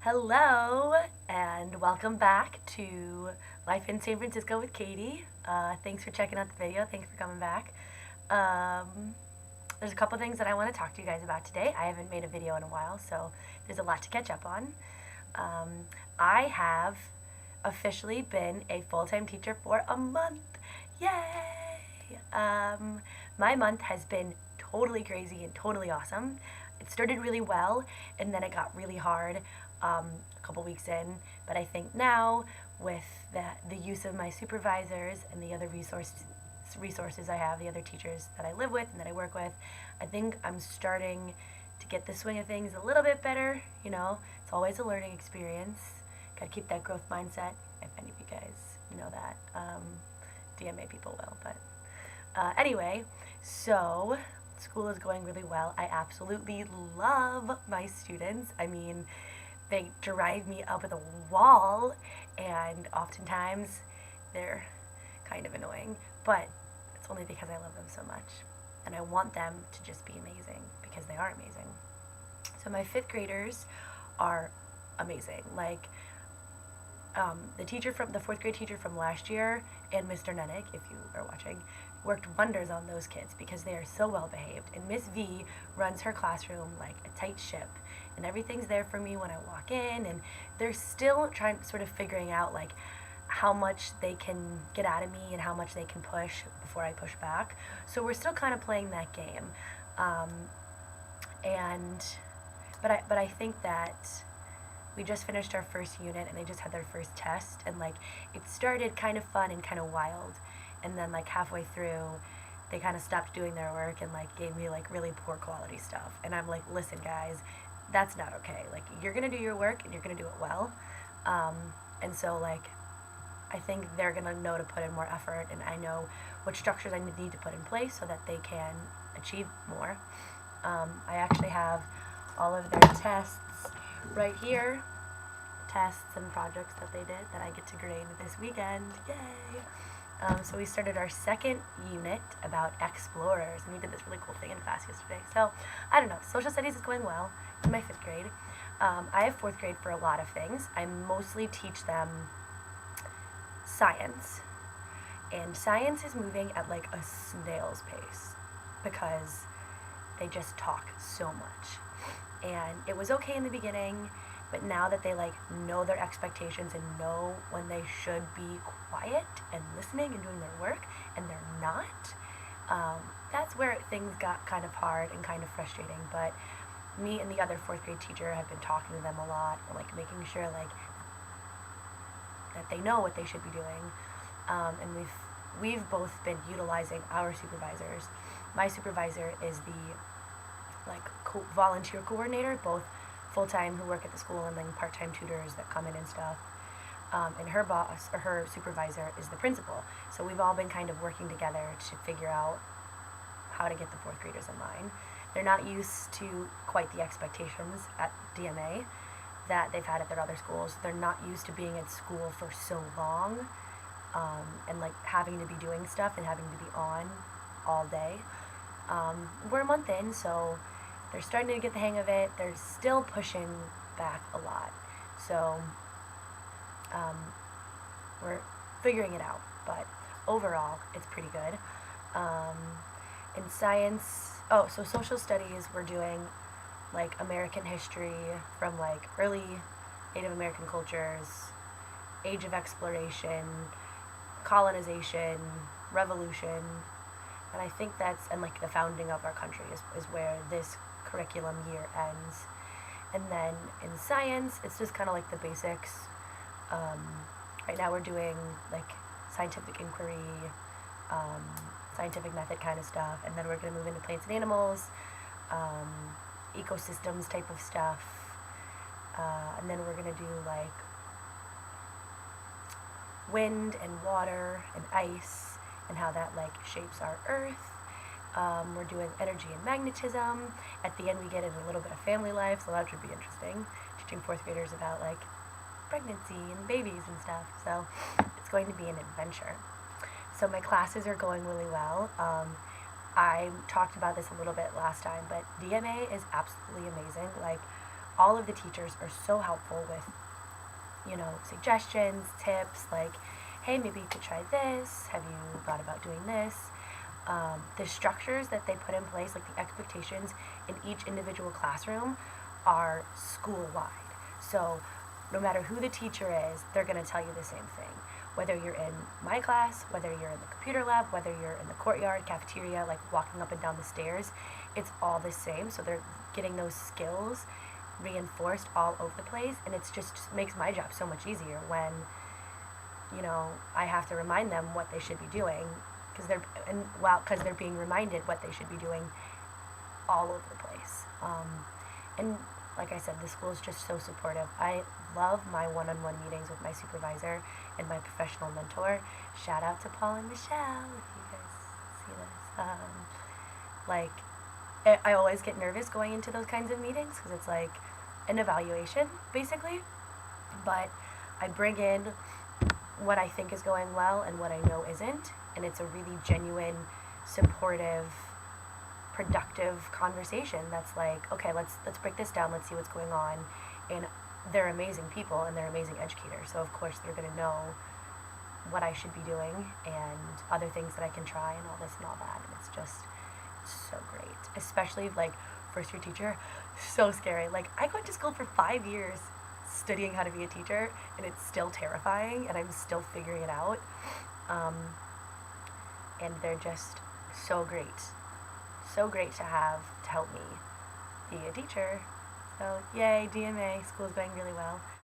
Hello, and welcome back to Life in San Francisco with Katie. Thanks for checking out the video. Thanks for coming back. There's a couple things that I want to talk to you guys about today. I haven't made a video in a while, so there's a lot to catch up on. I have officially been a full-time teacher for a month. Yay! My month has been totally crazy and totally awesome. It started really well, and then it got really hard a couple weeks in. But I think now, with the use of my supervisors and the other resources I have, the other teachers that I live with and that I work with, I think I'm starting to get the swing of things a little bit better. You know, it's always a learning experience. Got to keep that growth mindset. If any of you guys know that, DMA people will. But anyway, so school is going really well. I absolutely love my students. I mean, they drive me up the wall, and oftentimes they're kind of annoying, but it's only because I love them so much, and I want them to just be amazing because they are amazing. So my fifth graders are amazing. Like, the fourth grade teacher from last year and Mr. Nennick, if you are watching, worked wonders on those kids because they are so well behaved. And Miss V runs her classroom like a tight ship, and everything's there for me when I walk in, and they're still sort of figuring out like how much they can get out of me and how much they can push before I push back. So we're still kind of playing that game. But I think that we just finished our first unit and they just had their first test, and like it started kind of fun and kind of wild, and then like halfway through they kind of stopped doing their work and like gave me like really poor quality stuff, and I'm like, listen guys, that's not okay. Like, you're gonna do your work and you're gonna do it well. And so like I think they're gonna know to put in more effort, and I know what structures I need to put in place so that they can achieve more. I actually have all of their tests right here, tests and projects that they did that I get to grade this weekend. Yay! So we started our second unit about explorers, and we did this really cool thing in class yesterday. So I don't know, social studies is going well in my fifth grade. I have fourth grade for a lot of things. I mostly teach them science, and science is moving at like a snail's pace because they just talk so much. And it was okay in the beginning, but now that they like know their expectations and know when they should be quiet and listening and doing their work, and they're not, that's where things got kind of hard and kind of frustrating. But me and the other fourth grade teacher have been talking to them a lot, and like making sure like that they know what they should be doing. And we've both been utilizing our supervisors. My supervisor is the volunteer coordinator, both full-time who work at the school and then part-time tutors that come in and stuff. And her boss, or her supervisor, is the principal. So we've all been kind of working together to figure out how to get the fourth graders in line. They're not used to quite the expectations at DMA that they've had at their other schools. They're not used to being at school for so long, and like having to be doing stuff and having to be on all day. We're a month in, so they're starting to get the hang of it. They're still pushing back a lot. So we're figuring it out, but overall it's pretty good. In science, so social studies, we're doing like American history from like early Native American cultures, age of exploration, colonization, revolution, and I think and like the founding of our country is where this curriculum year ends. And then in science, it's just kind of like the basics. Right now we're doing like scientific inquiry, scientific method kind of stuff, and then we're going to move into plants and animals, ecosystems type of stuff, and then we're going to do like wind and water and ice and how that like shapes our earth. We're doing energy and magnetism. At the end we get into a little bit of family life, so that should be interesting, teaching fourth graders about like pregnancy and babies and stuff. So it's going to be an adventure. So my classes are going really well. I talked about this a little bit last time, but DMA is absolutely amazing. Like, all of the teachers are so helpful with, suggestions, tips, like, hey, maybe you could try this. Have you thought about doing this? The structures that they put in place, like the expectations in each individual classroom, are school-wide. So no matter who the teacher is, they're going to tell you the same thing. Whether you're in my class, whether you're in the computer lab, whether you're in the courtyard, cafeteria, like walking up and down the stairs, it's all the same. So they're getting those skills reinforced all over the place, and it's just makes my job so much easier when I have to remind them what they should be doing, because they're being reminded what they should be doing all over the place. And like I said, the school is just so supportive. I love my one-on-one meetings with my supervisor and my professional mentor. Shout out to Paul and Michelle if you guys see this. I always get nervous going into those kinds of meetings because it's like an evaluation, basically. But I bring in what I think is going well and what I know isn't, and it's a really genuine, supportive, productive conversation that's like, okay, let's break this down, let's see what's going on. And they're amazing people and they're amazing educators, so of course they're going to know what I should be doing and other things that I can try and all this and all that. And it's just so great, especially like first year teacher. So scary. Like, I went to school for 5 years studying how to be a teacher, and it's still terrifying, and I'm still figuring it out. And they're just so great to have to help me be a teacher. So yay, DMA, school's going really well.